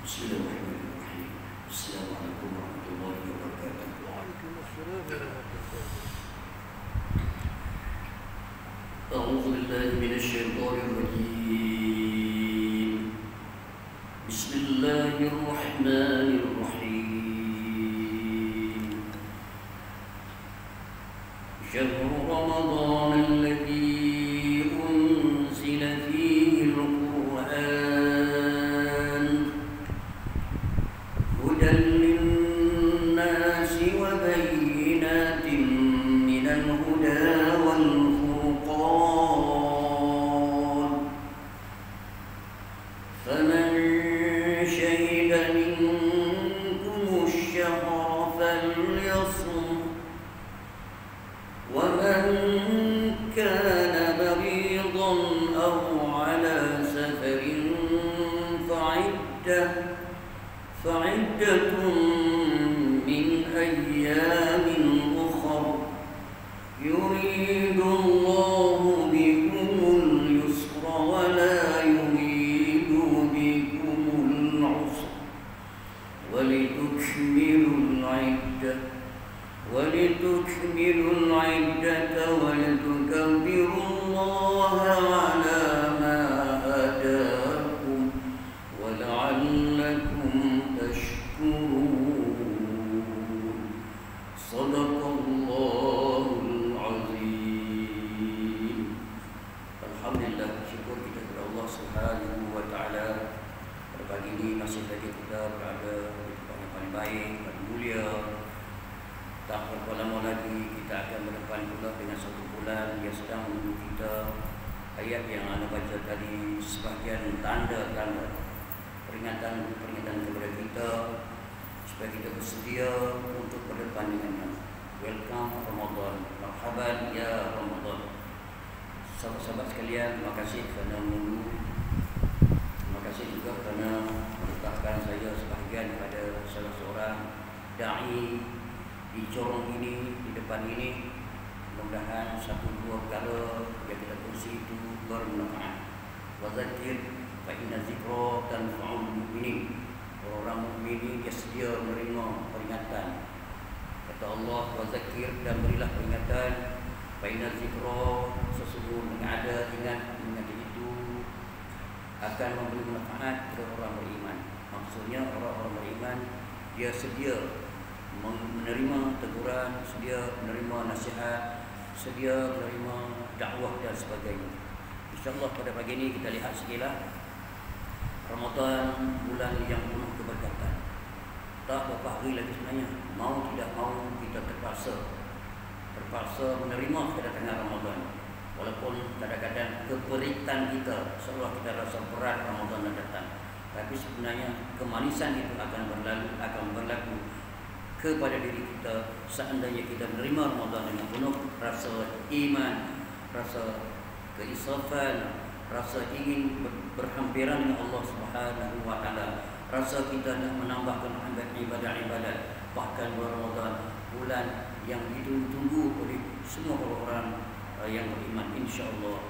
Bismillahirrahmanirrahim. Assalamualaikum warahmatullahi wabarakatuh. Waalaikumsalam warahmatullahi A'udzu billahi minasyaitonir rajim. Bismillahirrahmanirrahim. Syahrul Ramadan alladzi unzila fihi al-Qur'an hudan lin-nasi wa bayyinatin minal huda wal furqan. Faman syahida minkum asy-syahra falyasum wa man kana maridan aw ala safarin fa'iddatun min ayyamin ukhra yuridu Allahu bikumul yusra wa la yuridu bikumul usra walitukmilul iddata walitukabbirullaha ala ma hadakum wa la'allakum tashkurun. Sadaqallahul azim. Alhamdulillah, syukur kita kepada Allah Subhanahu wa taala. Pada pagi ini masih lagi kita berada di tempat yang paling baik, paling mulia. Tak berapa lama lagi kita akan berdepan pula dengan satu bulan yang sedang menunggu kita. Ayat yang anda baca tadi sebahagian tanda-tanda peringatan kepada kita supaya kita bersedia untuk berdepan dengannya. Welcome Ramadan, marhaban ya Ramadan. Sahabat-sahabat sekalian, terima kasih kerana menunggu. Terima kasih juga kerana meletakkan saya sebahagian kepada salah seorang da'i di corong ini, di depan ini. Mudah-mudahan satu dua perkara yang kita kongsi itu bermanfaat. Wa dzakir fa inna dzikra tanfa'ul mu'minin. Orang mukmin ini dia sedia menerima peringatan. Kata Allah, wa dzakir, dan berilah peringatan. Fa inna dzikra, sesungguhnya ada ingat itu akan memberi manfaat kepada orang beriman. Maksudnya orang-orang beriman dia sedia menerima teguran, sedia menerima nasihat, sedia menerima dakwah dan sebagainya. InsyaAllah pada pagi ini kita lihat sekilas Ramadan, bulan yang penuh keberkatan. Tak berapa hari lagi sebenarnya, mau tidak mau kita terpaksa menerima kedatangan Ramadan. Walaupun kadang-kadang keperitan kita seolah kita rasa berat Ramadan yang datang, tapi sebenarnya kemanisan itu akan berlaku kepada diri kita seandainya kita menerima Ramadan dengan penuh rasa iman, rasa keisafan, rasa ingin berhampiran dengan Allah Subhanahu wa taala, rasa kita nak menambahkan ibadat-ibadat. Bahkan bulan Ramadan, bulan yang ditunggu-tunggu oleh semua orang yang beriman, insyaallah.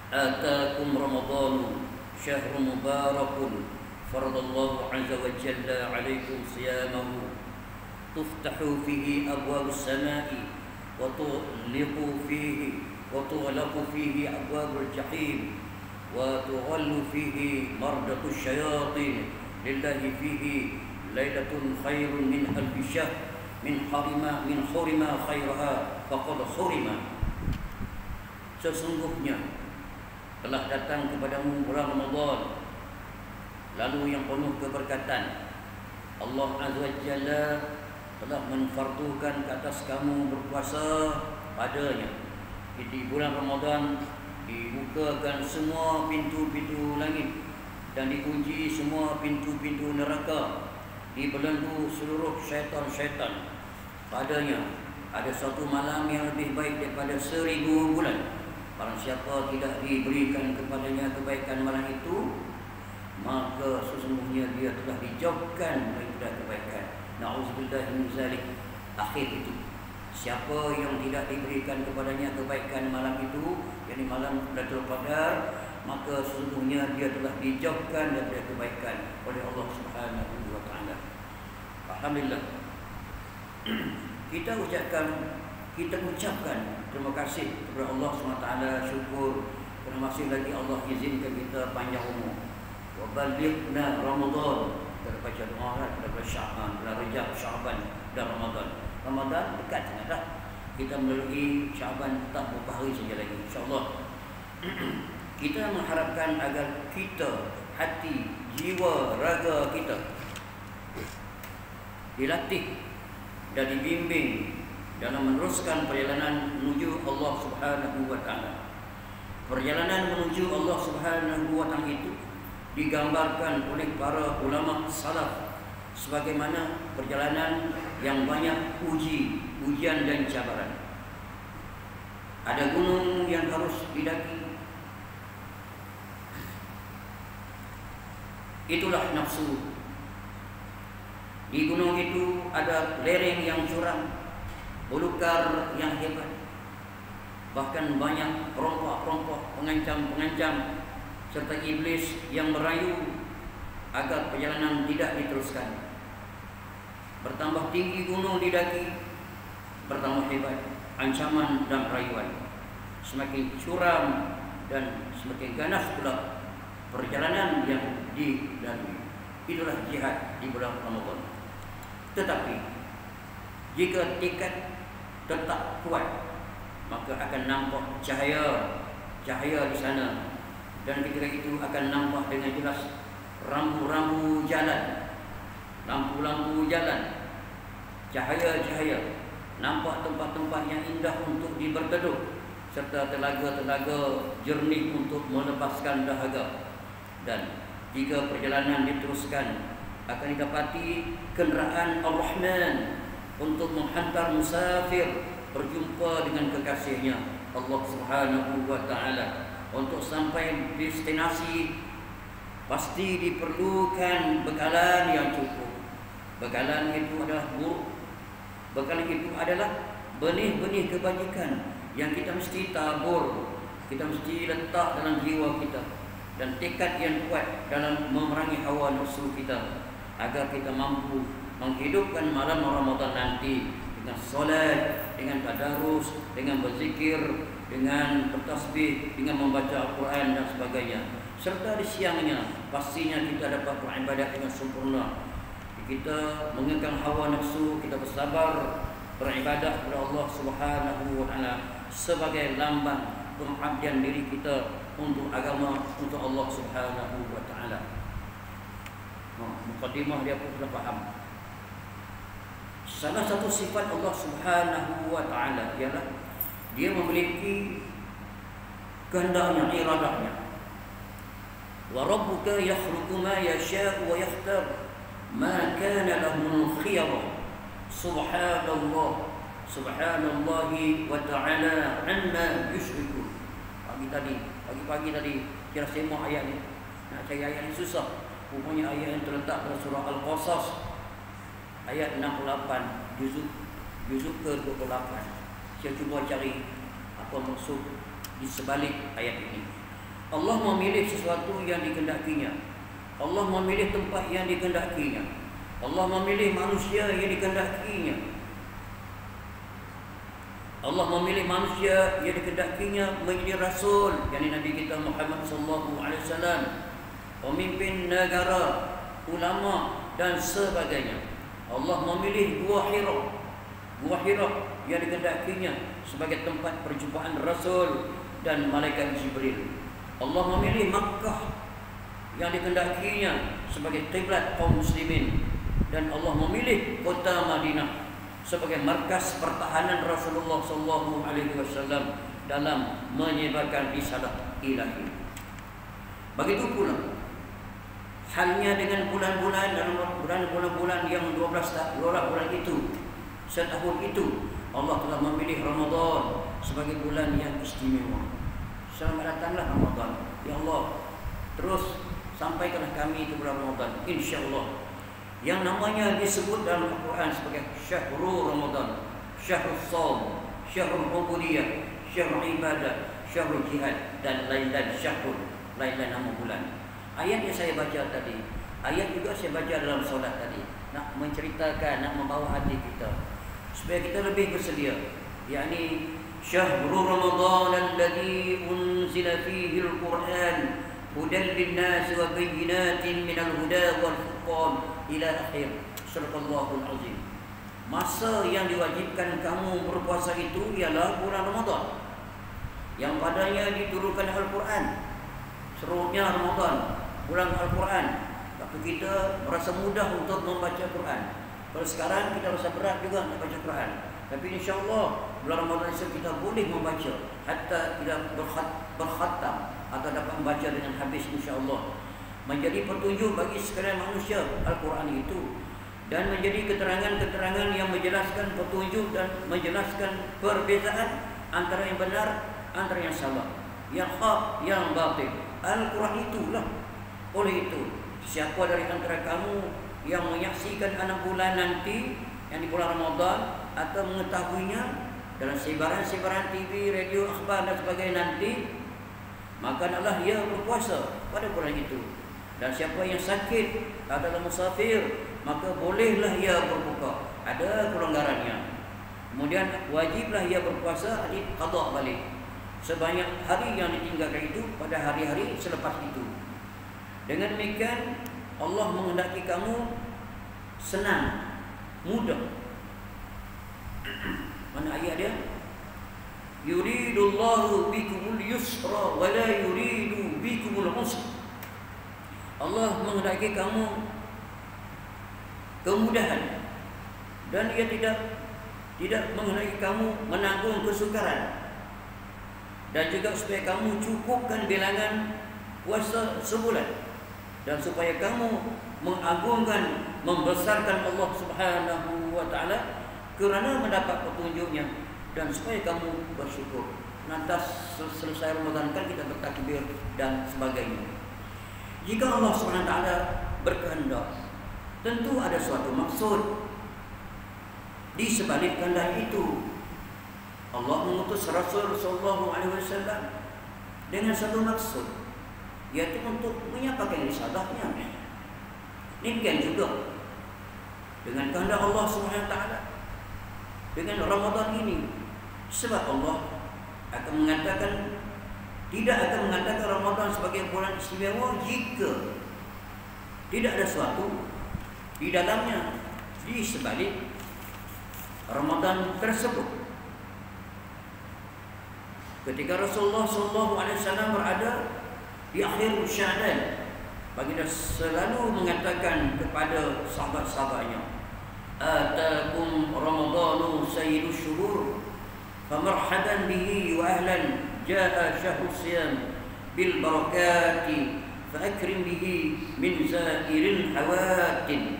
Atakum Ramadan syahrun mubarakun faradallahu azza wa jalla alaikum siyamahu tuftahu fihi abwabus samai wa tughliqu fihi abwabul jahim wa tughallu fihi mardatus syayatin lillahi fihi lailatun khairun min alfi syahr min hurima khairaha faqad hurima. Sesungguhnya telah datang kepadamu bulan Ramadan lalu yang penuh keberkatan. Allah Azza wa Jalla telah menfardukan ke atas kamu berpuasa padanya. Di bulan Ramadan dibukakan semua pintu-pintu langit dan dikunci semua pintu-pintu neraka, dibelenggu seluruh syaitan-syaitan. Padanya ada satu malam yang lebih baik daripada 1000 bulan. Barang siapa tidak diberikan kepadanya kebaikan malam itu, maka sesungguhnya dia telah dijauhkan daripada kebaikan. Na'udzubillah min zalik. Akhir itu, siapa yang tidak diberikan kepadanya kebaikan malam itu, yakni malam Lailatul Qadar, maka sesungguhnya dia telah dijauhkan daripada kebaikan oleh Allah Subhanahu wa taala. Alhamdulillah. Kita ucapkan terima kasih kepada Allah SWT, syukur kerana masih lagi Allah izinkan kita panjang umur. Wa balighna Ramadan, kita baca doa daripada Syaban, Rajab, Syaban dan Ramadan. Ramadan dekat sangat dah. Kita melalui Syaban tak beberapa hari saja lagi, insya-Allah. Kita mengharapkan agar kita, hati, jiwa, raga kita dilatih dan dibimbing dalam meneruskan perjalanan menuju Allah Subhanahu wa taala. Perjalanan menuju Allah Subhanahu wa taala itu digambarkan oleh para ulama salaf sebagaimana perjalanan yang banyak ujian dan cabaran. Ada gunung yang harus didaki. Itulah nafsu. Di gunung itu ada lereng yang curam, belukar yang hebat, bahkan banyak perompak-perompak, pengancam-pengancam serta iblis yang merayu agar perjalanan tidak diteruskan. Bertambah tinggi gunung didaki, bertambah hebat ancaman dan rayuan. Semakin curam dan semakin ganas pula perjalanan yang dilalui. Itulah jihad di bulan Ramadan. Tetapi jika tekad tetap kuat, maka akan nampak cahaya di sana, dan ketika itu akan nampak dengan jelas rambu-rambu jalan, lampu-lampu jalan, cahaya-cahaya, nampak tempat-tempat yang indah untuk berteduh, serta telaga-telaga jernih untuk melepaskan dahaga. Dan jika perjalanan diteruskan, akan didapati kenderaan Ar-Rahman untuk menghantar musafir berjumpa dengan kekasihnya Allah Subhanahu wa taala. Untuk sampai destinasi pasti diperlukan bekalan yang cukup. Bekalan itu adalah bekalan itu adalah benih-benih kebajikan yang kita mesti tabur, kita mesti letak dalam jiwa kita, dan tekad yang kuat dalam memerangi hawa nafsu kita, agar kita mampu menghidupkan malam Ramadan nanti dengan solat, dengan tadarus, dengan berzikir, dengan bertasbih, dengan membaca Al-Quran dan sebagainya. Serta di siangnya pastinya kita dapat beribadat dengan sempurna. Kita mengekang hawa nafsu, kita bersabar beribadat kepada Allah Subhanahu wa taala sebagai lambang pengabdian diri kita untuk agama, untuk Allah Subhanahu wa taala. Mukadimah dia pun sudah faham. Salah satu sifat Allah Subhanahu wa taala ialah dia memiliki kehendaknya, iradahnya. Wa rabbuka yakhluqu ma yasha'u wa yakhtar ma kana lahum khiyarah. Subhanallah, subhanallahi wa ta'ala amma yushrikun. Pagi-pagi tadi kira semua ayat ni. Nak cari ayat ni susah. Rupanya ayat yang terletak dalam surah Al-Qasas ayat 68, juzuk ke-28. Saya cuba cari apa maksud di sebalik ayat ini. Allah memilih sesuatu yang dikehendakinya. Allah memilih tempat yang dikehendakinya. Allah memilih manusia yang dikehendakinya. Allah memilih manusia yang dikehendakinya menjadi rasul, yakni Nabi kita Muhammad sallallahu alaihi wasallam, pemimpin negara, ulama dan sebagainya. Allah memilih Gua Hira yang dikehendakinya sebagai tempat perjumpaan Rasul dan malaikat Jibril. Allah memilih Makkah yang dikehendakinya sebagai kiblat kaum muslimin, dan Allah memilih kota Madinah sebagai markas pertahanan Rasulullah sallallahu alaihi wasallam dalam menyebarkan risalah ilahi. Begitu pula halnya dengan bulan-bulan dalam bulan-bulan yang 12 bulan itu, setahun itu Allah telah memilih Ramadan sebagai bulan yang istimewa. Selamat datanglah Ramadan. Ya Allah, terus sampaikanlah kami ke bulan Ramadan, insya-Allah. Yang namanya disebut dalam Al-Quran sebagai Syahrul Ramadan, Syahrul Shaum, Syahrul Ubudiyah, Syahrul Ibadah, Syahrul Jihad dan lain-lain syahrul lain-lain nama bulan. Ayat yang saya baca tadi, ayat juga saya baca dalam solat tadi, nak menceritakan, nak membawa hati kita supaya kita lebih bersedia. yakni syahrul Ramadan alladzi unzila fihi al-Quran hudan lin-nas wa bayyinatin minal huda wal furqan ila akhir. Sadaqallahul azim. Masa yang diwajibkan kamu berpuasa itu ialah bulan Ramadan yang padanya diturunkan Al-Quran. Serunya Ramadan, bulan Al-Quran. Tapi kita merasa mudah untuk membaca Quran. Kalau sekarang kita rasa berat juga nak baca Quran. Tapi insya-Allah bulan Ramadan ini kita boleh membaca hatta tidak berkhatam atau dapat membaca dengan habis insya-Allah. Menjadi petunjuk bagi sekalian manusia Al-Quran itu dan menjadi keterangan-keterangan yang menjelaskan petunjuk dan menjelaskan perbezaan antara yang benar, antara yang salah, yang hak, yang batil. Al-Quran itulah. Oleh itu, siapa dari antara kamu yang menyaksikan 6 bulan nanti, yang di bulan Ramadan, atau mengetahuinya dalam sebaran-sebaran TV, radio, akhbar dan sebagainya nanti, maka adalah ia berpuasa pada bulan itu. Dan siapa yang sakit atau musafir, maka bolehlah ia berbuka. Ada kelonggarannya. Kemudian wajiblah ia berpuasa di qada balik sebanyak hari yang ditinggalkan itu pada hari-hari selepas itu. Dengan demikian Allah menghendaki kamu senang, mudah. Mana ayat dia? Yuridullahu bikumul yusra wa la yuridu bikumul usra. Allah menghendaki kamu kemudahan dan ia tidak menghendaki kamu menanggung kesukaran, dan juga supaya kamu cukupkan bilangan puasa sebulan, dan supaya kamu mengagungkan, membesarkan Allah Subhanahu wa taala kerana mendapat petunjuknya, dan supaya kamu bersyukur. Lantas selesai Ramadan kan kita bertakbir dan sebagainya. Jika Allah Subhanahu wa taala berkehendak, tentu ada suatu maksud di sebalik kehendak itu. Allah mengutus Rasul sallallahu alaihi wasallam dengan satu maksud, yaitu untuk menyampaikan risalahnya. Demikian juga dengan kehendak Allah Subhanahu wa taala dengan Ramadan ini, sebab Allah akan mengatakan, tidak akan mengatakan Ramadan sebagai bulan istimewa jika tidak ada sesuatu di dalamnya di sebalik Ramadan tersebut. Ketika Rasulullah SAW berada di akhir Sya'ban, baginda selalu mengatakan kepada sahabat-sahabatnya, "Atakum Ramadanu sayyidus syuhur, famarhaban bihi wa ahlan jaa syahrus siyam bil barakati fa'akrim bihi min zairil hawatin."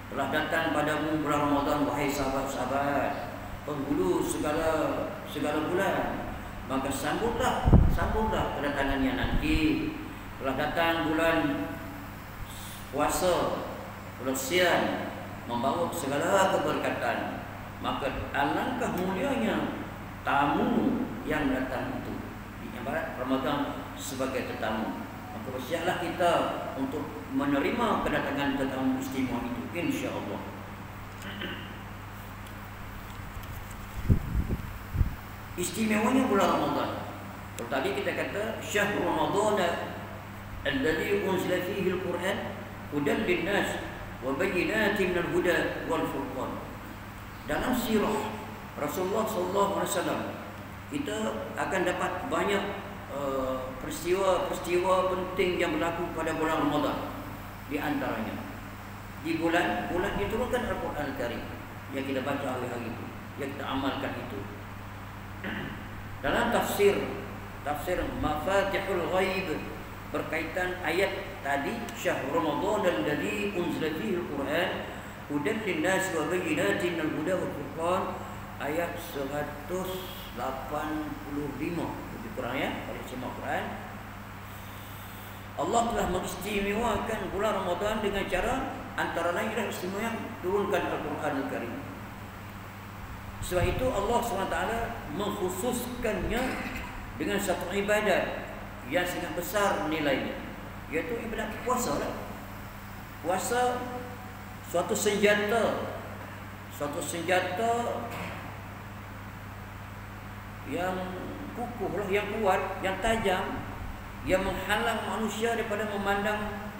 Telah datang padamu bulan Ramadan, wahai sahabat-sahabat, penghulu segala bulan, maka sambutlah kedatangannya nanti. Telah datang bulan puasa, bulan Siam, membawa segala keberkatan, maka alangkah mulianya tamu yang datang itu. Ibarat Ramadan sebagai tetamu, maka bersiaplah kita untuk menerima kedatangan tetamu istimewa itu, insya-Allah. Istimewanya bulan Ramadan. Kalau tadi kita kata syahrul Ramadan alladzi unzila fihi al-Quran hudan lin-nas wa bayyinatin minal huda wal furqan. Dalam sirah Rasulullah sallallahu alaihi wasallam kita akan dapat banyak peristiwa-peristiwa penting yang berlaku pada bulan Ramadan. Di antaranya di bulan diturunkan Al-Quran Al-Karim yang kita baca hari-hari itu, yang kita amalkan itu. Dalam tafsir Mafatihul Ghaib berkaitan ayat tadi, syahrul Ramadan alladzi unzila fihi al-Quran hudan lin-nas wa bayyinatin minal huda wal furqan, ayat 185 lebih kurangnya pada semua Quran. Allah telah mengistimewakan bulan Ramadan dengan cara antara lain adalah istimewa turunkan Al-Quran Al-Karim. Sebab itu Allah SWT mengkhususkannya dengan satu ibadat, yang sangat besar nilainya, iaitu ibadat puasa lah. Puasa suatu senjata yang kukuh lah, yang kuat, yang tajam, yang menghalang manusia daripada memandang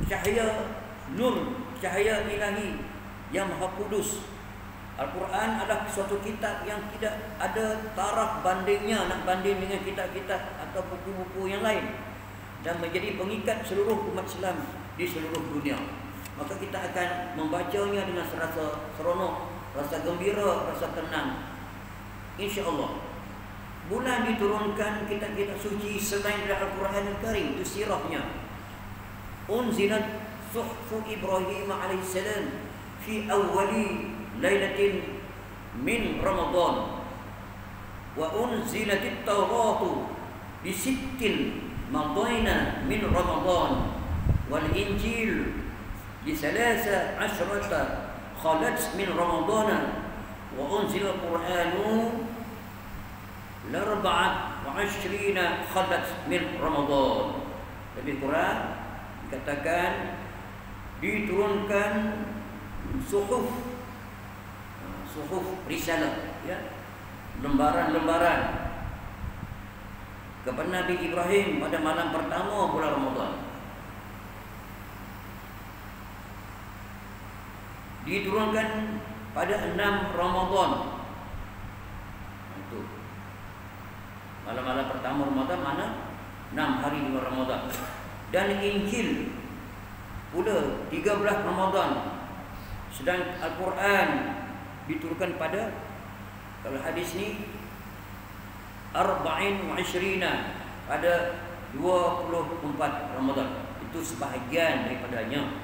cahaya nur, cahaya ilahi yang maha kudus. Al-Quran adalah suatu kitab yang tidak ada taraf bandingnya, nak banding dengan kitab-kitab atau buku-buku yang lain, dan menjadi pengikat seluruh umat Islam di seluruh dunia. Maka kita akan membacanya dengan rasa seronok, rasa gembira, rasa tenang. InsyaAllah. Bulan diturunkan kitab-kitab suci selain dari Al-Quran Al-Karim, itu sirahnya. Unzilat suhfu Ibrahim alaihissalam fi awwali lailatin min Ramadan, wa unzilatit Tauratu bi sittin madayna min Ramadan, wal Injil bi salasa asyrata khalat min Ramadan, wa unzila Qur'anu l'24 khalat min Ramadan. Lebih kurang dikatakan diturunkan suhuf risalah, ya, lembaran-lembaran kepada Nabi Ibrahim pada malam pertama bulan Ramadan. Diturunkan pada 6 Ramadan. Itu malam-malam pertama Ramadan, mana 6 hari di bulan Ramadan. Dan Injil pula 13 Ramadan. Sedang Al-Quran diturunkan pada, kalau hadis ni 24 pada 24 Ramadan. Itu sebahagian daripadanya.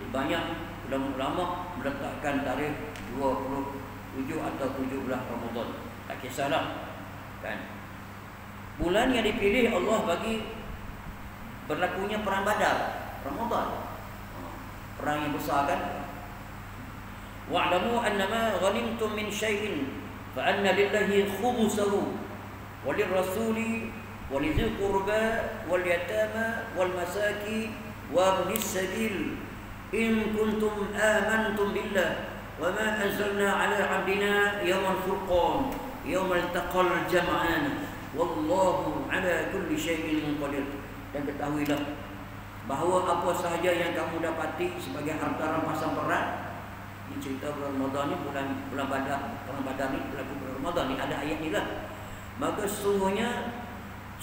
Banyak ulama meletakkan tarikh 27 atau 17 Ramadan. Tak kisahlah, kan. Bulan yang dipilih Allah bagi berlakunya perang Badar, Ramadan. Perang yang besar, kan. Wa'lamu annama ghanimtum min syai'in fa anna lillahi khumsahu wa lirrasuli wa lidzil qurba wal yatama wal masakin wa ibnis sabil in kuntum amantum billah wa ma anzalna 'ala 'abdina yawmal furqan yawmal taqal jam'an wallahu 'ala kulli syai'in qadir. Dan ketahuilah bahawa apa sahaja yang kamu dapati sebagai harta rampasan perang, ini cerita bulan Ramadan ni, bulan Badar, perang Badar ni berlaku bulan Ramadan ni, ada ayat ni lah. Maka sesungguhnya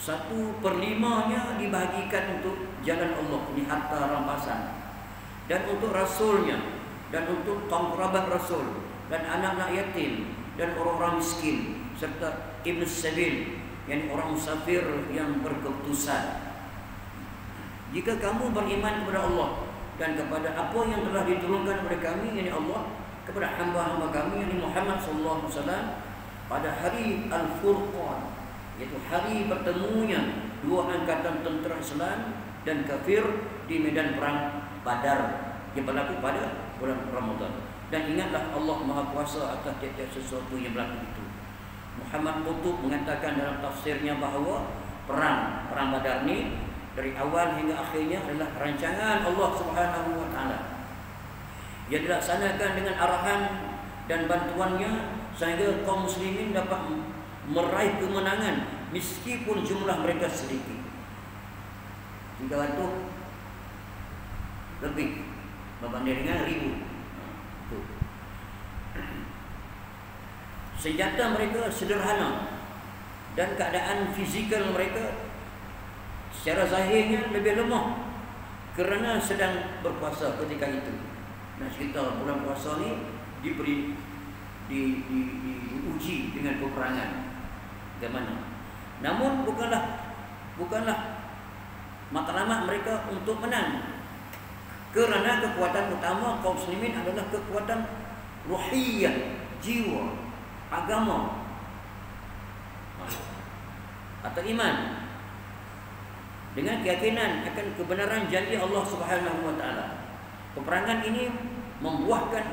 1/5-nya dibahagikan untuk jalan Allah, ini harta rampasan, dan untuk Rasulnya, dan untuk kaum kerabat Rasul, dan anak-anak yatim, dan orang-orang miskin, serta Ibn Sabil, yang orang musafir yang berkeputusan. Jika kamu beriman kepada Allah dan kepada apa yang telah diturunkan kepada kami, yakni Allah, kepada hamba-hamba kami, yakni Muhammad sallallahu alaihi wasallam, pada hari Al-Furqan, iaitu hari bertemunya dua angkatan tentera Islam dan kafir di medan perang Badar yang berlaku pada bulan Ramadan. Dan ingatlah Allah Maha Kuasa atas tiap-tiap sesuatu yang berlaku itu. Muhammad Qutb mengatakan dalam tafsirnya bahawa perang Badar ni dari awal hingga akhirnya adalah rancangan Allah Subhanahu wa taala yang dilaksanakan dengan arahan dan bantuannya sehingga kaum muslimin dapat meraih kemenangan meskipun jumlah mereka sedikit, 300 lebih berbanding dengan 1000. Senjata mereka sederhana dan keadaan fizikal mereka secara zahirnya lebih lemah kerana sedang berpuasa ketika itu. Nah, cerita bulan puasa ni diuji dengan peperangan. Bagaimana? Namun bukanlah matlamat mereka untuk menang, kerana kekuatan utama kaum muslimin adalah kekuatan ruhiyah, jiwa, agama atau iman, dengan keyakinan akan kebenaran janji Allah Subhanahu wa taala. Peperangan ini membuahkan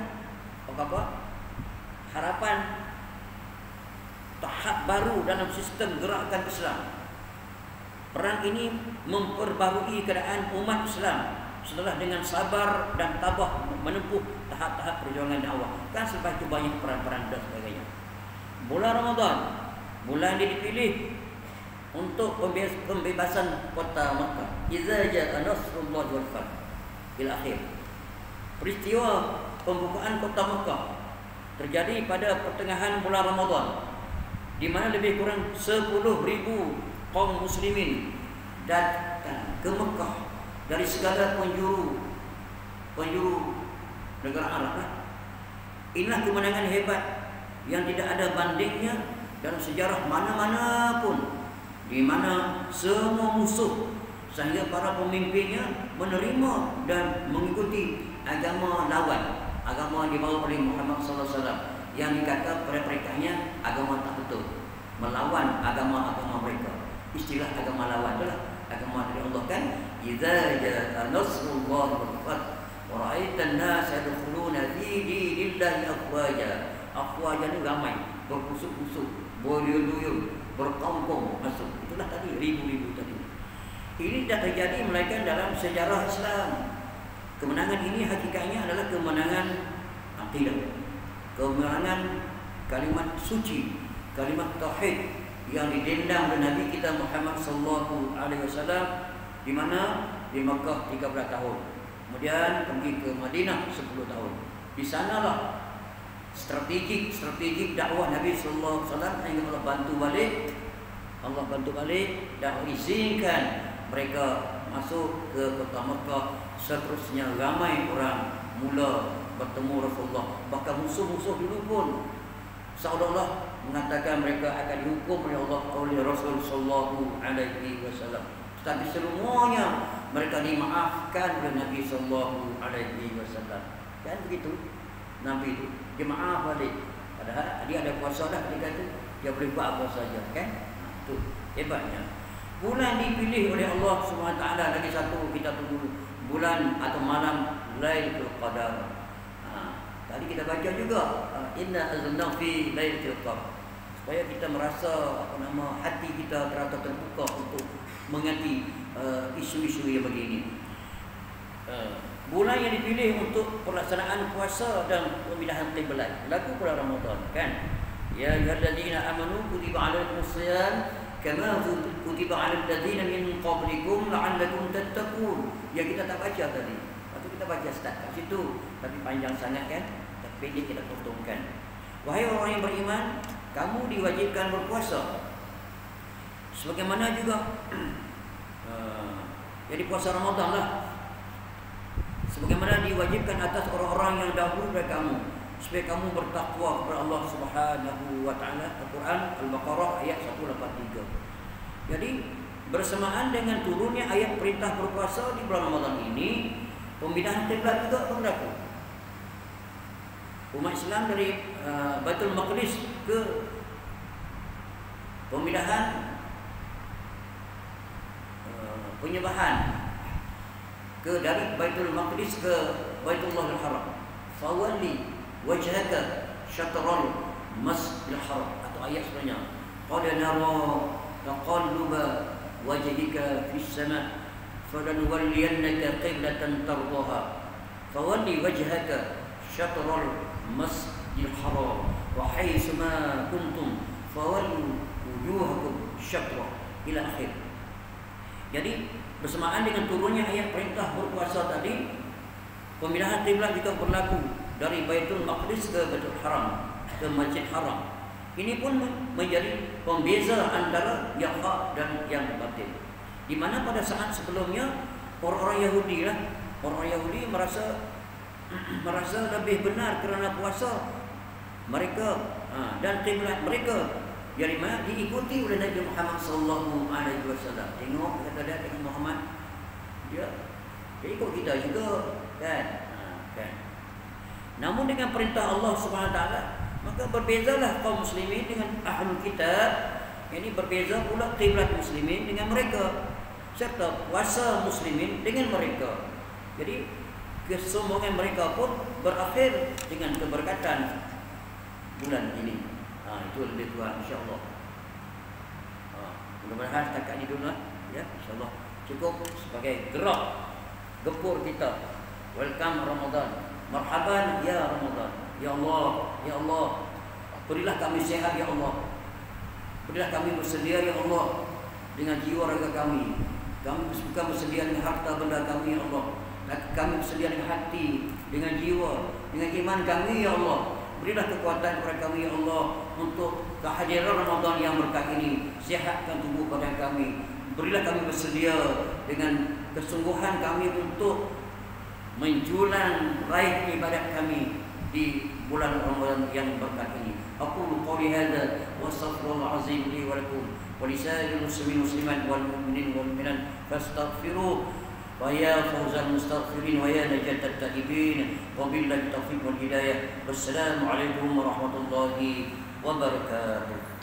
harapan tahap baru dalam sistem gerakan Islam, Perang ini memperbarui keadaan umat Islam setelah dengan sabar dan tabah menempuh tahap-tahap perjuangan dakwah. Kan selepas itu banyak perang-perang dan sebagainya. Bulan Ramadan, bulan ini dipilih untuk pembebasan kota Makkah. Idza jaa nasrullahi wal fath. Ila akhir. Peristiwa pembukaan kota Makkah terjadi pada pertengahan bulan Ramadan, di mana lebih kurang 10.000 kaum muslimin datang ke Mekah dari segala penjuru negara Arab. Inilah kemenangan hebat yang tidak ada bandingnya dalam sejarah mana-mana pun, di mana semua musuh sehingga para pemimpinnya menerima dan mengikuti agama lawan, agama yang dibawa oleh Muhammad SAW, yang dikata pada mereka-nya agama tak betul, melawan agama-agama mereka. Istilah agama lawan adalah agama dari Allah, kan? Idza jaa nasrullahi wal fath wa ra'aitan nasa yadkhuluna fi dinillahi afwaja. Afwaja itu ramai, berpusuk-pusuk, berduyun-duyun, berkampung masuk. Itulah tadi ribu-ribu tadi. Ini dah terjadi melainkan dalam sejarah Islam. Kemenangan ini hakikatnya adalah kemenangan akidah, kemenangan kalimat suci, kalimat tauhid yang didendang oleh Nabi kita Muhammad sallallahu alaihi wasallam, di mana di Makkah 13 tahun. Kemudian pergi ke Madinah 10 tahun. Di sanalah strategi dakwah Nabi sallallahu alaihi wasallam hingga Allah bantu balik dan izinkan mereka masuk ke kota Makkah. Seterusnya ramai orang mula bertemu Rasulullah. Bahkan musuh-musuh dulu pun seolah-olah mengatakan mereka akan dihukum oleh Allah oleh Rasul sallallahu alaihi wasallam. Tapi semuanya mereka dimaafkan oleh Nabi sallallahu alaihi wasallam. Kan begitu? Nabi itu dia maaf balik. Padahal dia ada kuasa dah ketika itu, dia boleh buat apa saja, kan? Itu hebatnya. Bulan dipilih oleh Allah Subhanahu wa taala. Lagi satu kita tunggu bulan atau malam Lailatul Qadar. Tadi kita baca juga inna anzalna fi Lailatul Qadar, supaya kita merasa hati kita terasa terbuka untuk mengerti isu-isu yang begini. Bulan yang dipilih untuk pelaksanaan puasa dan pemindahan kiblat lagu bulan Ramadan, kan? Ya ayyuhallazina amanu kutiba 'alaikumus shiyam kama kutiba 'alal ladzina min qablikum la'allakum tattaqun. Yang kita tak baca tadi. Waktu kita baca start kat situ, tapi panjang sangat, kan? Tapi ini kita potongkan. Wahai orang yang beriman, kamu diwajibkan berpuasa. Sebagaimana juga jadi puasa Ramadan lah, sebagaimana diwajibkan atas orang-orang yang dahulu dari kamu, supaya kamu bertakwa kepada Allah Subhanahu wa taala. Al-Quran Al-Baqarah ayat 183. Jadi bersamaan dengan turunnya ayat perintah berpuasa di bulan Ramadan ini, pemindahan kiblat juga berlaku. Umat Islam dari Baitul Maqdis ke pemindahan penyembahan dari Baitul Maqdis ke Baitullahil Haram. Fawalli wajhaka syatrul Masjidil Haram, atau ayat sebenarnya qad nara taqalluba wajhika fis sama' falanuwalliyannaka qiblatan tardaha fawalli wajhaka syatrul Masjidil Haram wa haitsuma kuntum fawallu wujuhakum syatra ila akhir. Jadi bersamaan dengan turunnya ayat perintah berpuasa tadi, pemindahan kiblat juga berlaku dari Baitul Maqdis ke Baitul Haram, ke Masjid Haram. Ini pun menjadi pembeza antara yang hak dan yang batil. Di mana pada saat sebelumnya orang-orang Yahudi merasa lebih benar kerana puasa mereka dan kiblat mereka dari mana diikuti oleh Nabi Muhammad sallallahu alaihi wasallam. Tengok kata-kata dengan Muhammad, dia ikut kita juga, kan? Kan. Namun dengan perintah Allah Subhanahu wa taala, maka berbezalah kaum muslimin dengan ahlul kitab. Ini berbeza pula kiblat muslimin dengan mereka, serta puasa muslimin dengan mereka. Jadi kesombongan mereka pun berakhir dengan keberkatan bulan ini. Itu lebih tua, insya-Allah. Mudah-mudahan setakat ini dulu lah. Ya, insyaallah cukup sebagai gerak gempur kita. Welcome Ramadan. Marhaban ya Ramadan. Ya Allah, ya Allah, berilah kami sehat ya Allah. Berilah kami bersedia ya Allah dengan jiwa raga kami. Kami bukan bersedia dengan harta benda kami ya Allah. Kami bersedia dengan hati, dengan jiwa, dengan iman kami ya Allah. Berilah kekuatan kepada kami ya Allah untuk kehadiran Ramadan yang berkah ini. Sihatkan tubuh badan kami. Berilah kami bersedia dengan kesungguhan kami untuk menjulang raih ibadat kami di bulan Ramadan yang berkah ini. Aqulu qouli hadza wa astaghfirullahal azim li wa lakum wa lisairil muslimin muslimat wal mu'minin wal mu'minat fastaghfiruh wa ya fawzal mustaghfirin wa ya najatat taibin wa billahi taufiq wal hidayah. Wassalamu alaikum warahmatullahi wabarakatuh.